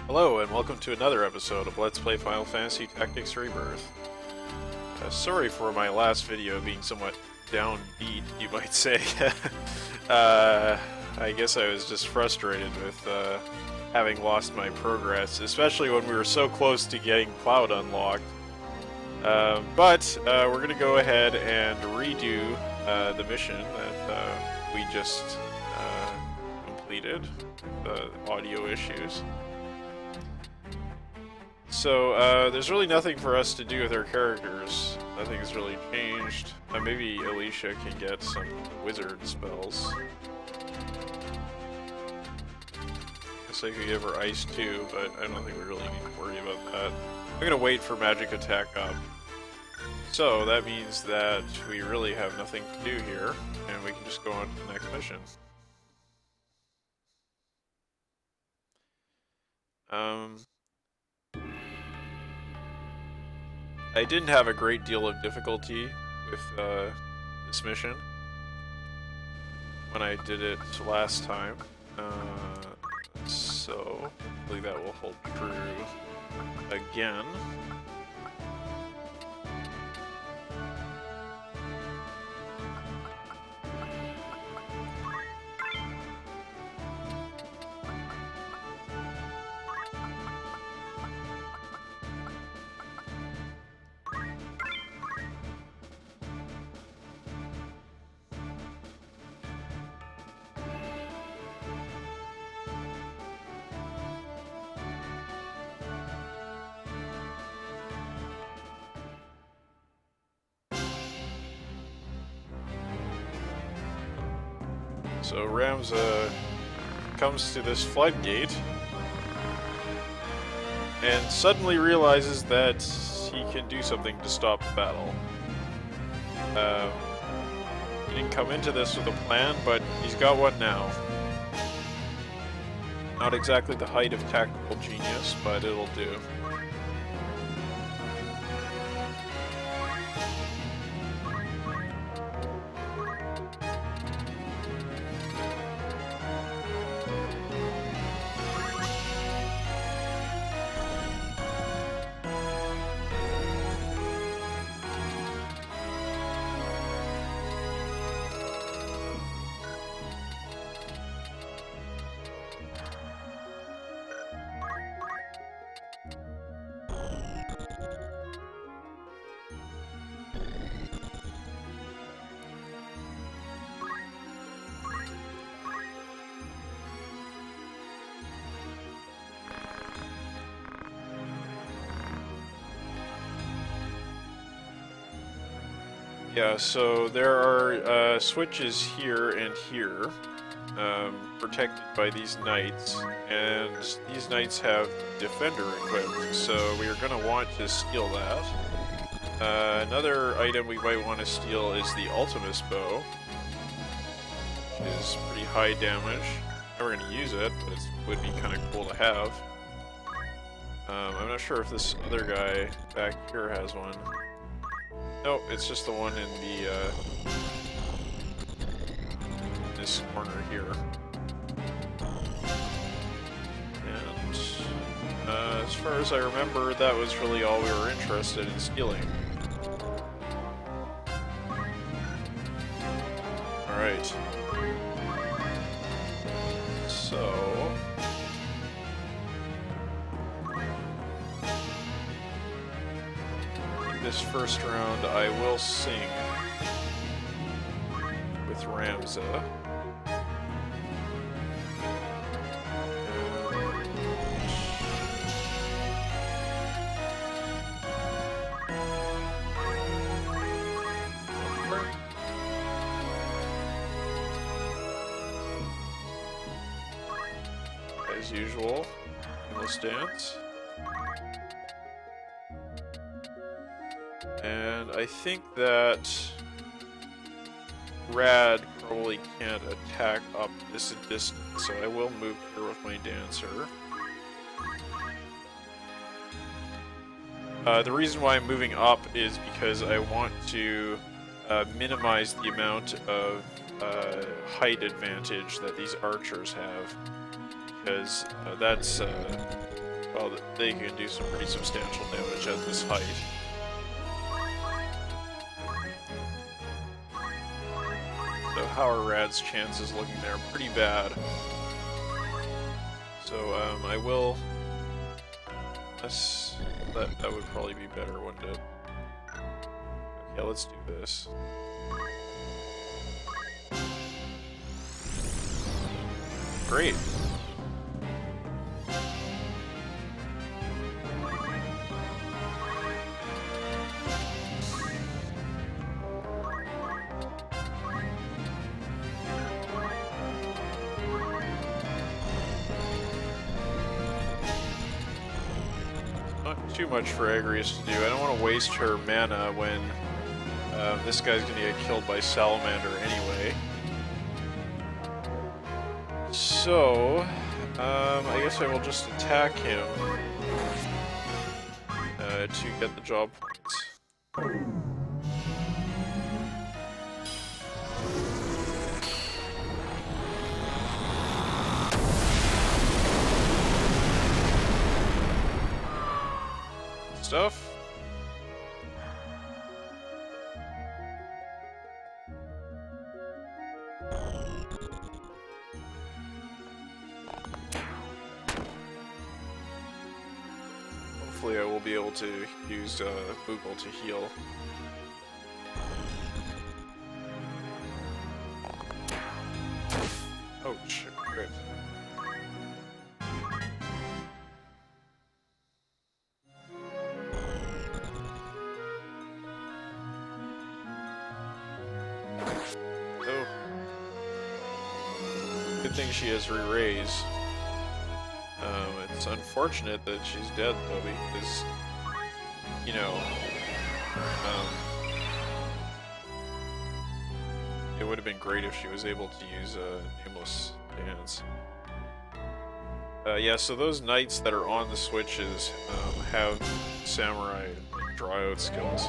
Hello, and welcome to another episode of Let's Play Final Fantasy Tactics Rebirth. Sorry for my last video being somewhat downbeat, you might say. I guess I was just frustrated with having lost my progress, especially when we were so close to getting Cloud unlocked. But we're going to go ahead and redo the mission that we just completed, the audio issues. So, there's really nothing for us to do with our characters. Nothing's really changed. Maybe Alicia can get some wizard spells. Guess I could give her ice too, but I don't think we really need to worry about that. I'm gonna wait for magic attack up. So, that means that we really have nothing to do here, and we can just go on to the next mission. I didn't have a great deal of difficulty with this mission when I did it last time, so hopefully that will hold true again. So Ramza comes to this floodgate and suddenly realizes that he can do something to stop the battle. He didn't come into this with a plan, but he's got one now. Not exactly the height of tactical genius, but it'll do. Yeah, so there are switches here and here, protected by these knights, and these knights have Defender equipped, so we are going to want to steal that. Another item we might want to steal is the Ultimus Bow, which is pretty high damage. Never going to use it, but it would be kind of cool to have. I'm not sure if this other guy back here has one. Nope, it's just the one in the, this corner here. And, as far as I remember, that was really all we were interested in stealing. Alright. So... this first round I will sing with Ramza. As usual, in this dance. And I think that Rad probably can't attack up this distance, so I will move here with my dancer. The reason why I'm moving up is because I want to minimize the amount of height advantage that these archers have, because that's well, they can do some pretty substantial damage at this height. So how are Rad's chances looking there? Pretty bad. So I will. That would probably be better, wouldn't it? Okay, let's do this. Great. Not too much for Agrius to do. I don't want to waste her mana when this guy's going to get killed by Salamander anyway. So, I guess I will just attack him to get the job points. Stuff. Hopefully I will be able to use Google to heal. Oh shit, great. Oh. Good thing she has re-raise. It's unfortunate that she's dead, though, because, you know, it would have been great if she was able to use Nameless Dance. Yeah, so those knights that are on the switches have Samurai and Dryad skills.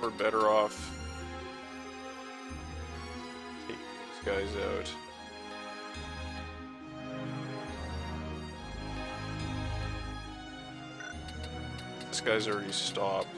We're better off taking these guys out. This guy's already stopped.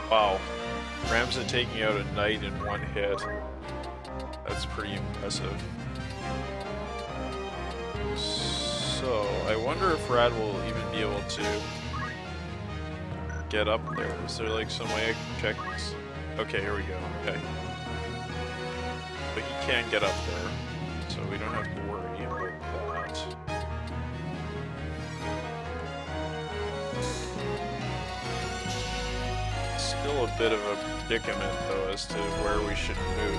Wow, Ramsay taking out a knight in one hit. That's pretty impressive. So, I wonder if Rad will even be able to get up there. Is there like some way I can check this? Okay, here we go. Okay. But he can get up there, so we don't have to worry about that. Still a bit of a predicament, though, as to where we should move.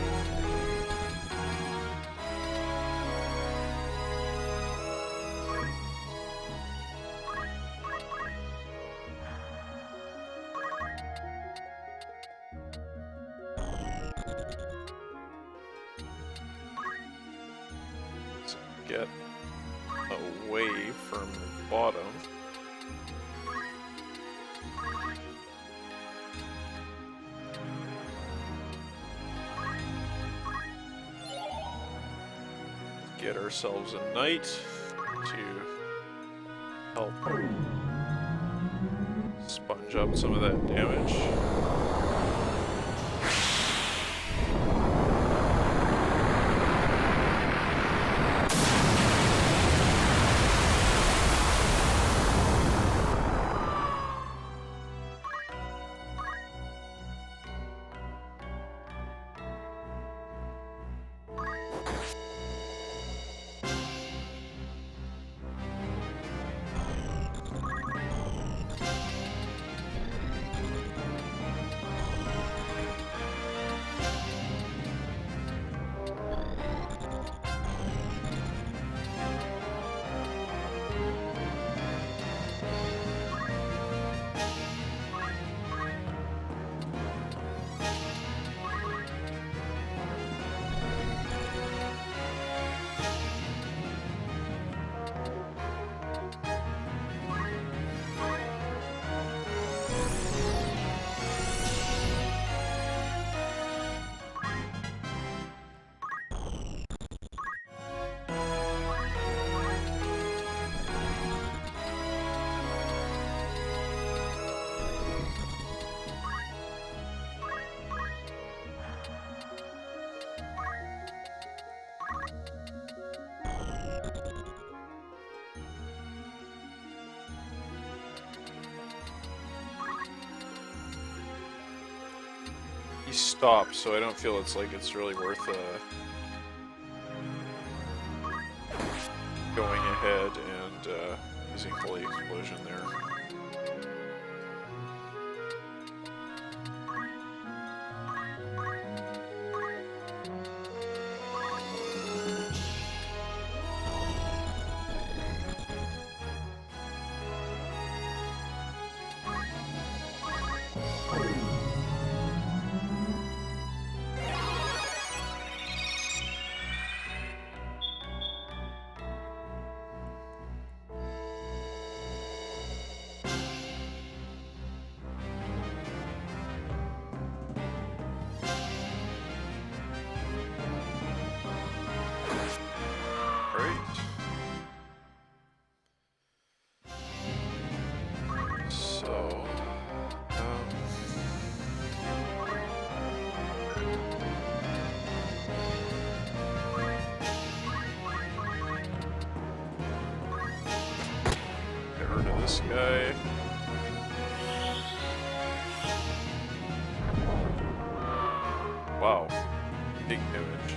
get away from the bottom. Get ourselves a knight to help sponge up some of that damage. He stopped, so I don't feel it's really worth going ahead and using Holy Explosion there. This guy. Wow. Big damage.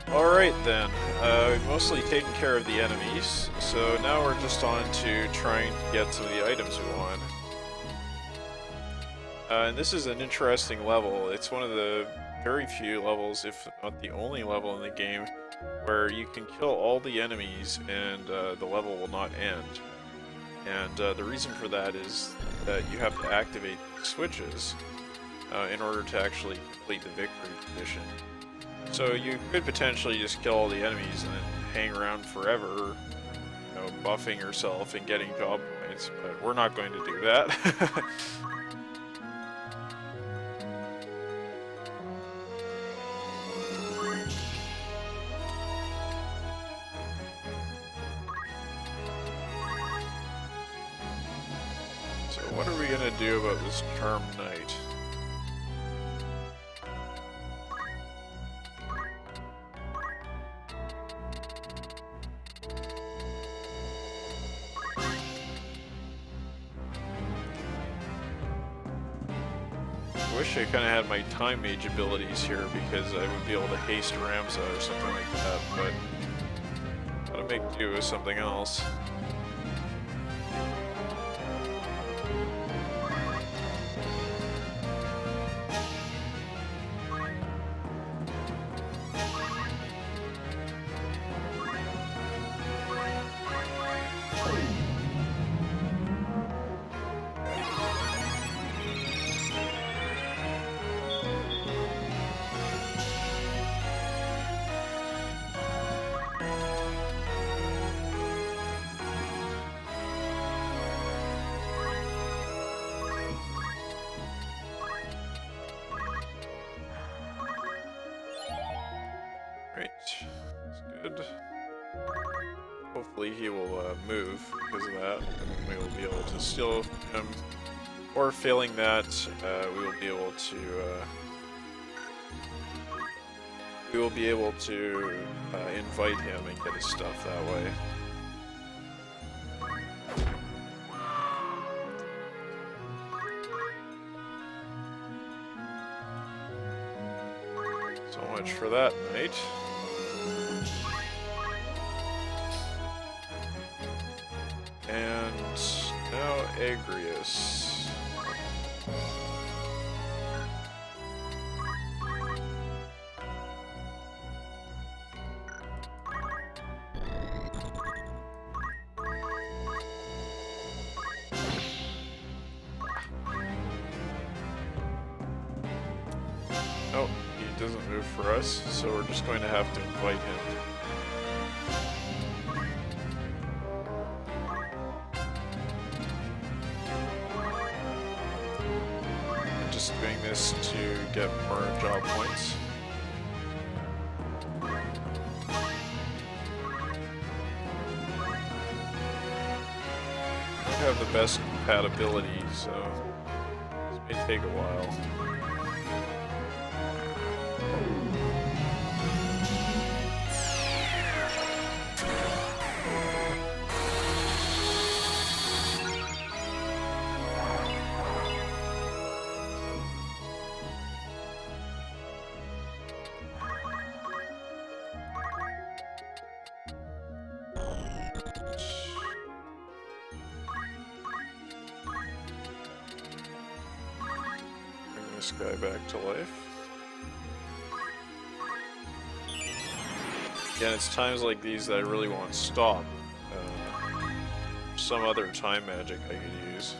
Alright then. We've mostly taken care of the enemies, so now we're just on to trying to get some of the items we want. And this is an interesting level. It's one of the very few levels, if not the only level in the game, where you can kill all the enemies and the level will not end. And the reason for that is that you have to activate switches in order to actually complete the victory condition. So you could potentially just kill all the enemies and then hang around forever, you know, buffing yourself and getting job points, but we're not going to do that. What are we gonna do about this Charm Knight? I wish I kind of had my Time Mage abilities here because I would be able to haste Ramza or something like that, but gotta make do with something else. hopefully he will move because of that, and then we will be able to steal him. Or failing that, we will be able to invite him and get his stuff that way. So much for that night. And now Agrius. Oh, he doesn't move for us, so we're just going to have to invite him. Just doing this to get more job points. I don't have the best compatibility, so this may take a while. This guy back to life. Again, it's times like these that I really want to stop. Some other time magic I could use.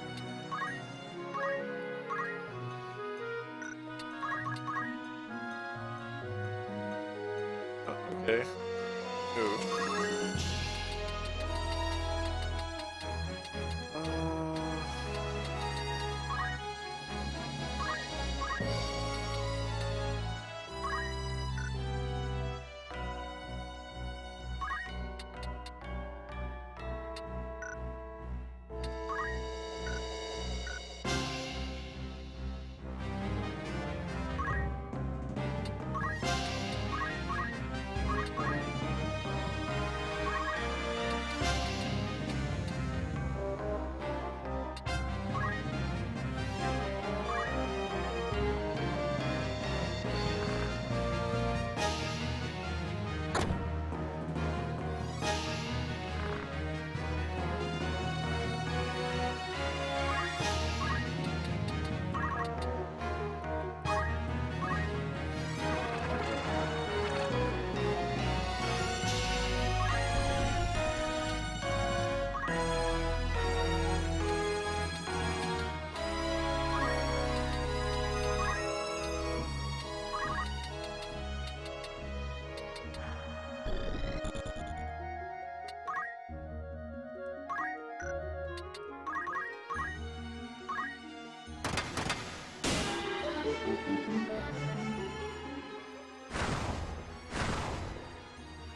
Oh, okay. Moved.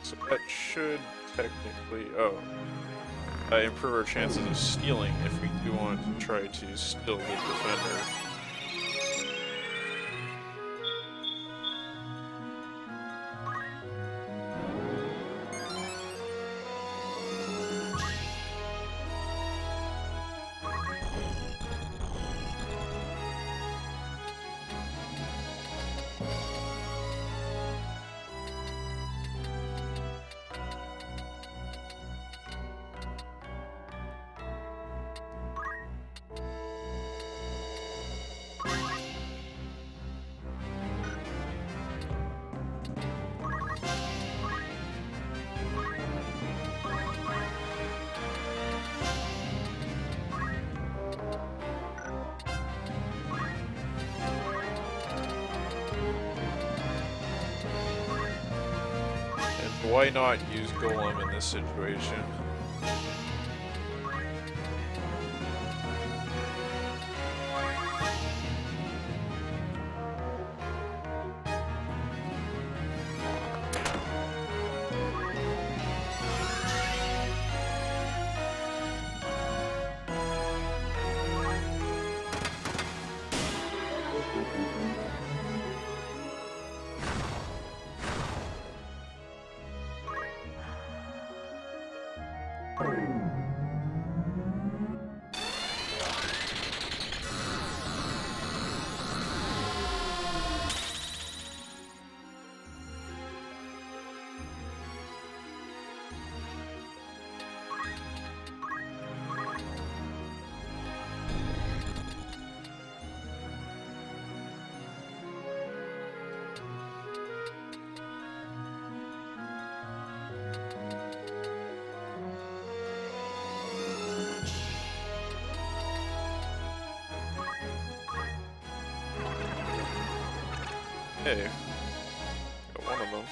So that should technically, improve our chances of stealing if we do want to try to steal the defender. Why not use Golem in this situation? Hey, got one of them.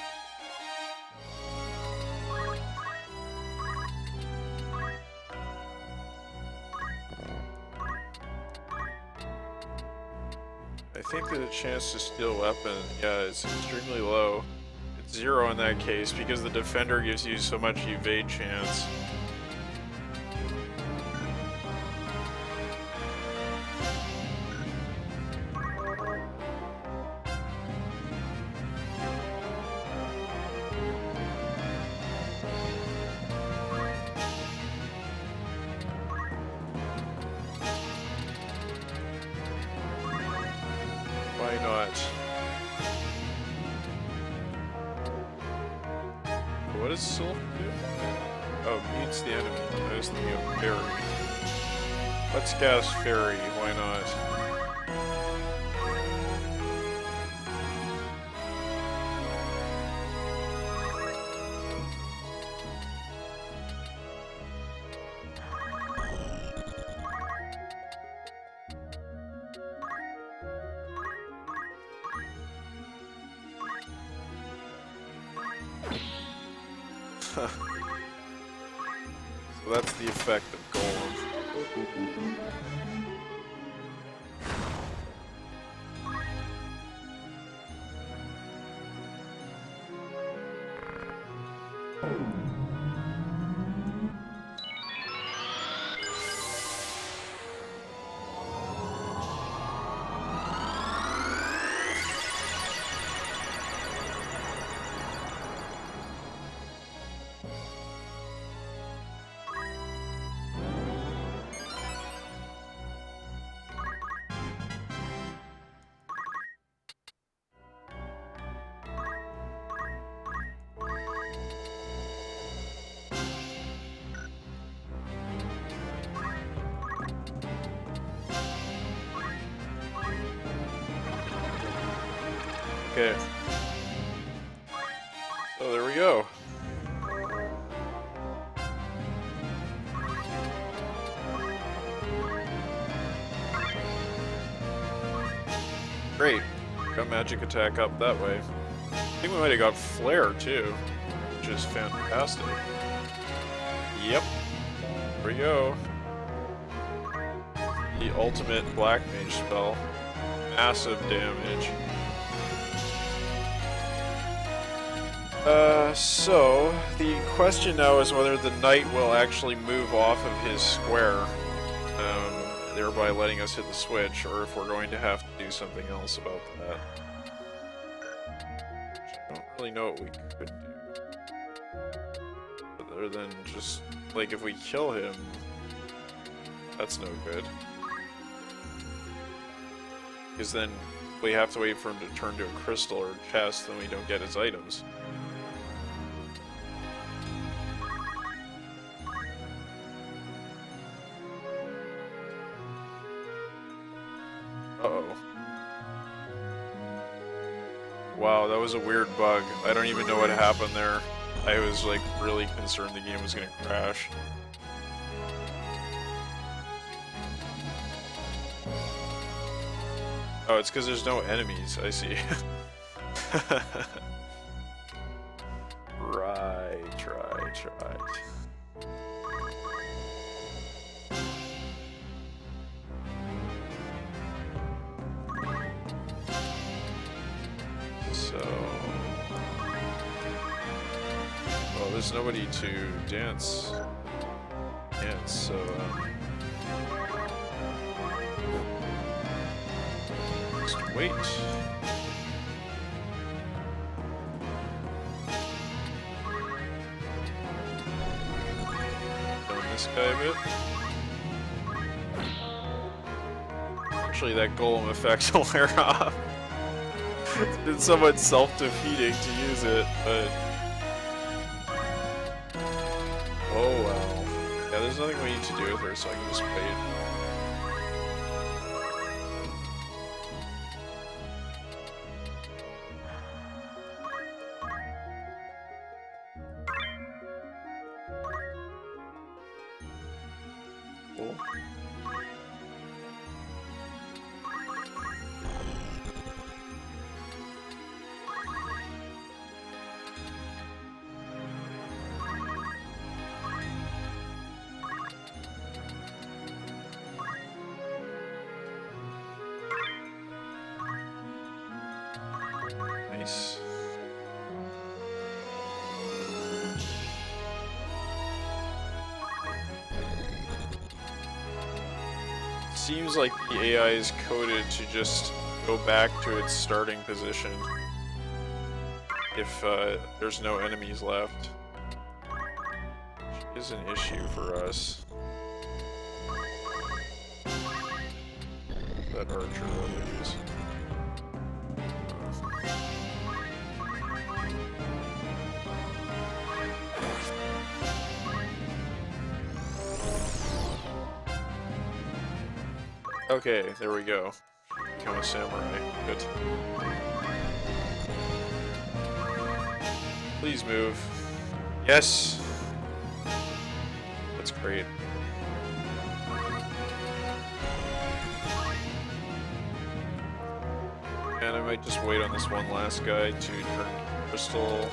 I think that the chance to steal a weapon, yeah, is extremely low. It's 0 in that case because the defender gives you so much evade chance. Why not? What does Sylph do? Oh, mutes the enemy. I was thinking of Fairy. Let's gas Fairy, why not? So that's the effect of Golem. Okay. So there we go. Great. Got magic attack up that way. I think we might have got flare too, which is fantastic. Yep. There we go. The ultimate black mage spell. Massive damage. So the question now is whether the knight will actually move off of his square, thereby letting us hit the switch, or if we're going to have to do something else about that. I don't really know what we could do. Other than just, like, if we kill him, that's no good. Because then we have to wait for him to turn to a crystal or a chest, then we don't get his items. Uh-oh. Wow, that was a weird bug. I don't even know what happened there. I was, like, really concerned the game was gonna crash. Oh, it's because there's no enemies, I see. Right. So... well, there's nobody to dance, so... just wait. Down this guy a bit. Actually, that golem effect will wear off. It's been somewhat self-defeating to use it, but... oh wow. Yeah, there's nothing we need to do with her, so I can just wait. Cool. Nice. Seems like the AI is coded to just go back to its starting position if there's no enemies left, which is an issue for us. That archer will use. Okay, there we go. Become a samurai. Good. Please move. Yes! That's great. And I might just wait on this one last guy to turn crystal.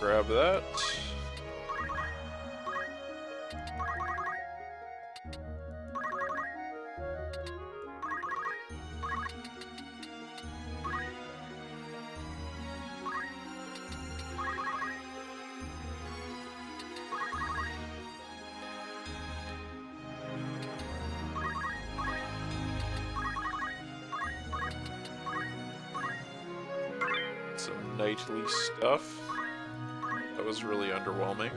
Grab that. Some nightly stuff. That was really underwhelming.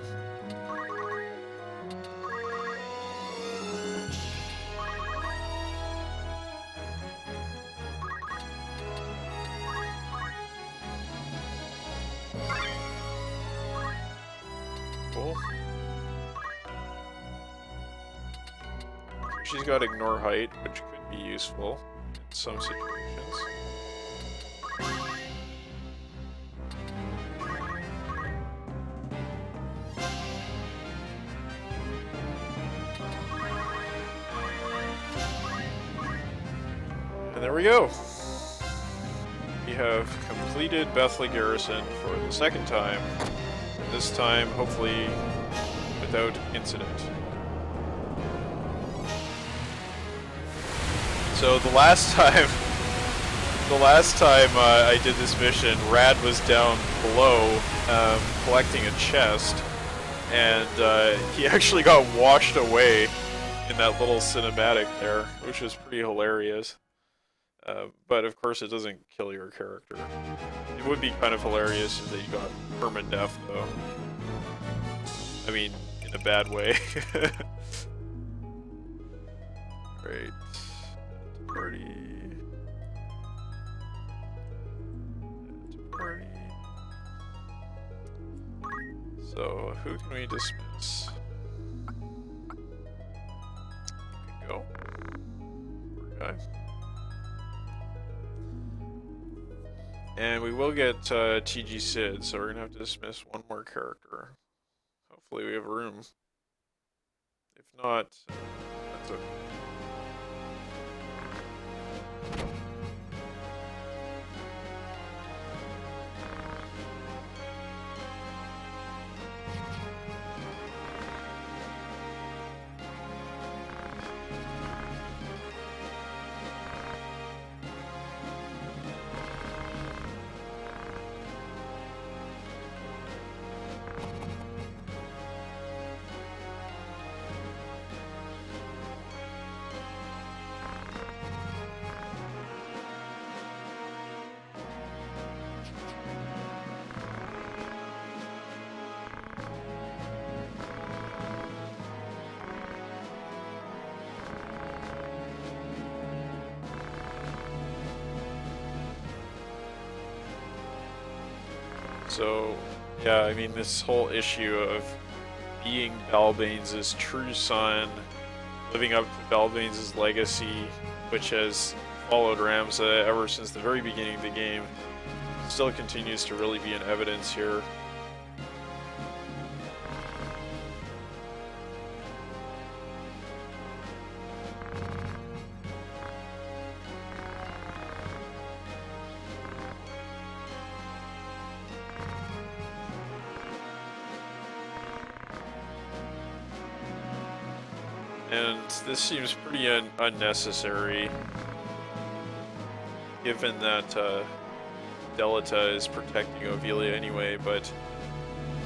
Cool. She's got ignore height, which could be useful in some situations. And there we go. We have completed Bethla Garrison for the second time. This time, hopefully, without incident. So the last time I did this mission, Rad was down below collecting a chest, and he actually got washed away in that little cinematic there, which was pretty hilarious. But of course it doesn't kill your character. It would be kind of hilarious that you got permadeath though. I mean, in a bad way. Great. Party. Party. So, who can we dismiss? You can go. Poor guy. And we will get TG Sid, so we're gonna have to dismiss one more character. Hopefully we have room. If not, that's okay. So, yeah, I mean, this whole issue of being Balbane's true son, living up to Balbane's legacy, which has followed Ramza ever since the very beginning of the game, still continues to really be in evidence here. And this seems pretty unnecessary, given that Delita is protecting Ovelia anyway, but,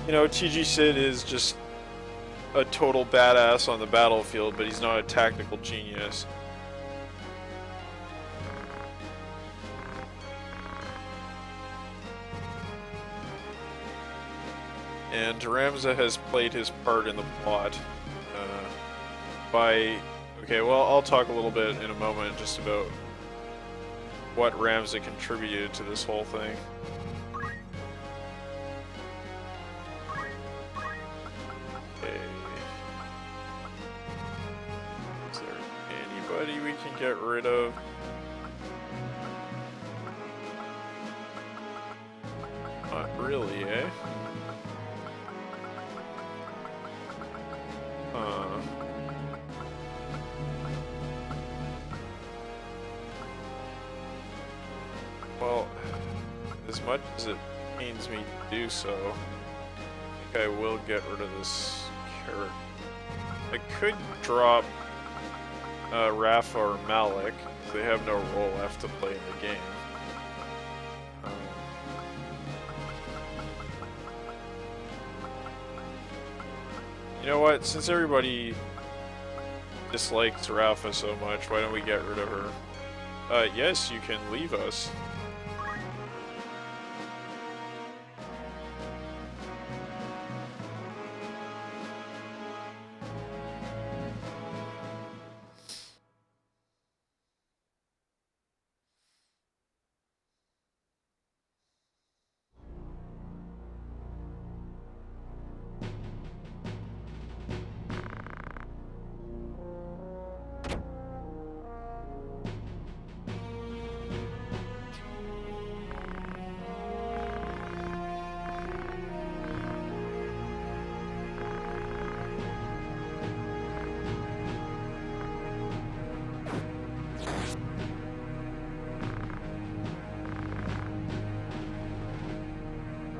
you know, TG Sid is just a total badass on the battlefield, but he's not a tactical genius. And Ramza has played his part in the plot by... Okay, well, I'll talk a little bit in a moment just about what Ramza contributed to this whole thing. Okay. Is there anybody we can get rid of? Not really, eh? Well, as much as it pains me to do so, I think I will get rid of this character. I could drop Rafa or Malik, because they have no role left to play in the game. You know what, since everybody dislikes Rafa so much, why don't we get rid of her? Yes, you can leave us.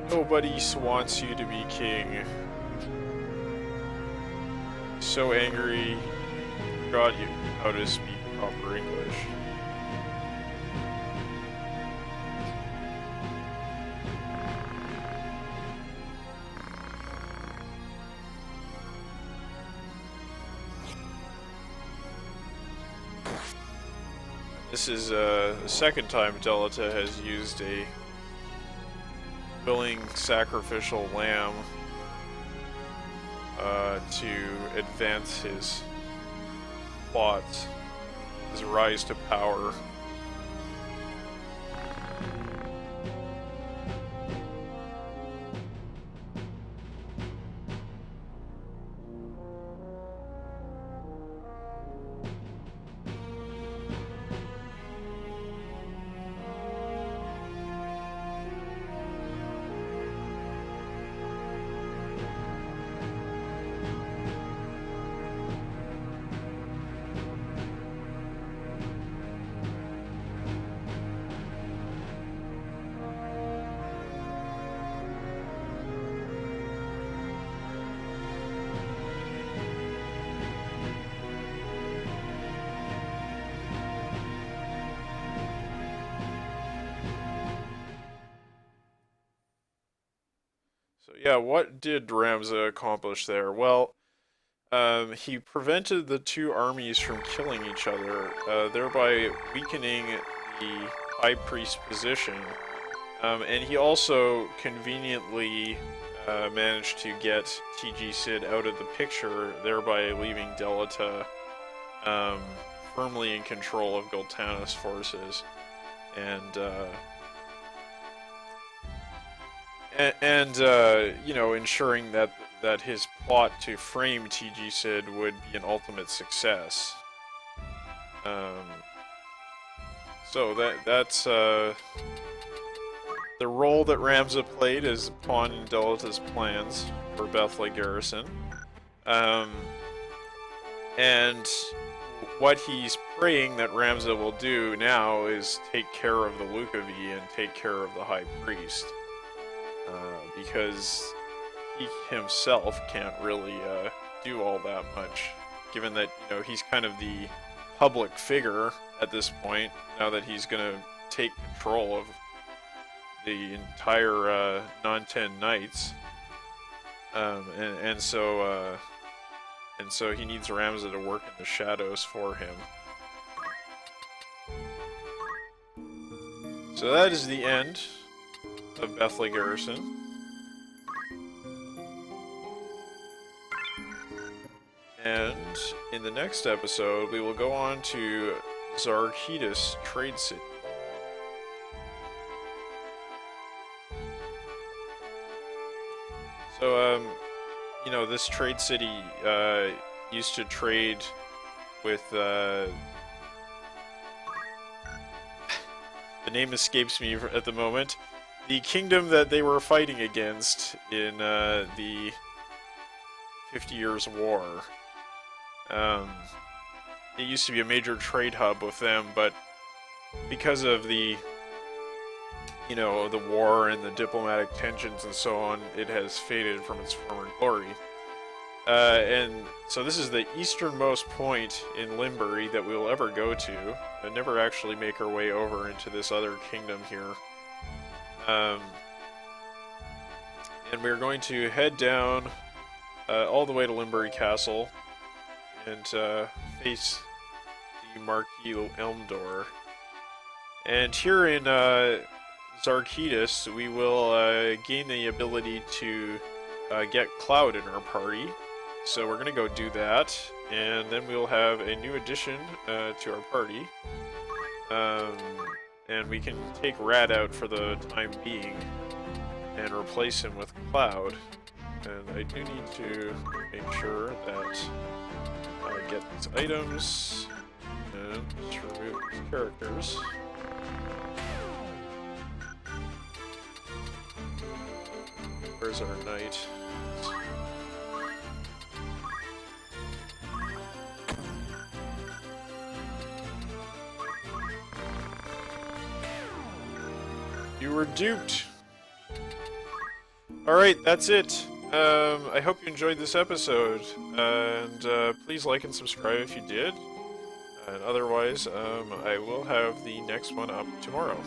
Nobody wants you to be king. So angry, forgot you how to speak proper English. This is the second time Delita has used a willing sacrificial lamb to advance his plots, his rise to power. So yeah, what did Ramza accomplish there? Well, he prevented the two armies from killing each other, thereby weakening the High Priest position. And he also conveniently managed to get TG Sid out of the picture, thereby leaving Delita firmly in control of Gul'Tannis forces. And you know, ensuring that his plot to frame TG Sid would be an ultimate success. So that's the role that Ramza played as a pawn in Delita's plans for Bethla Garrison. And what he's praying that Ramza will do now is take care of the Lukavi and take care of the High Priest. Because he himself can't really do all that much, given that, you know, he's kind of the public figure at this point, now that he's going to take control of the entire Nanten Knights. And so he needs Ramza to work in the shadows for him. So that is the end of Bethla Garrison. And in the next episode, we will go on to Zarkhitis Trade City. So, you know, this trade city used to trade with, the name escapes me at the moment, the kingdom that they were fighting against in the 50 Years' War. It used to be a major trade hub with them, but because of the, you know, the war and the diplomatic tensions and so on, it has faded from its former glory. And so this is the easternmost point in Limbury that we'll ever go to, and never actually make our way over into this other kingdom here. And we're going to head down all the way to Limbury Castle and face the Marquis Elm Door. And here in Zarkhitis, we will gain the ability to get Cloud in our party. So we're going to go do that, and then we'll have a new addition to our party. And we can take Rad out for the time being and replace him with Cloud. And I do need to make sure that I get these items and to remove these characters. Where's our knight? You were duped. Alright, that's it. I hope you enjoyed this episode, and please like and subscribe if you did. And otherwise, I will have the next one up tomorrow.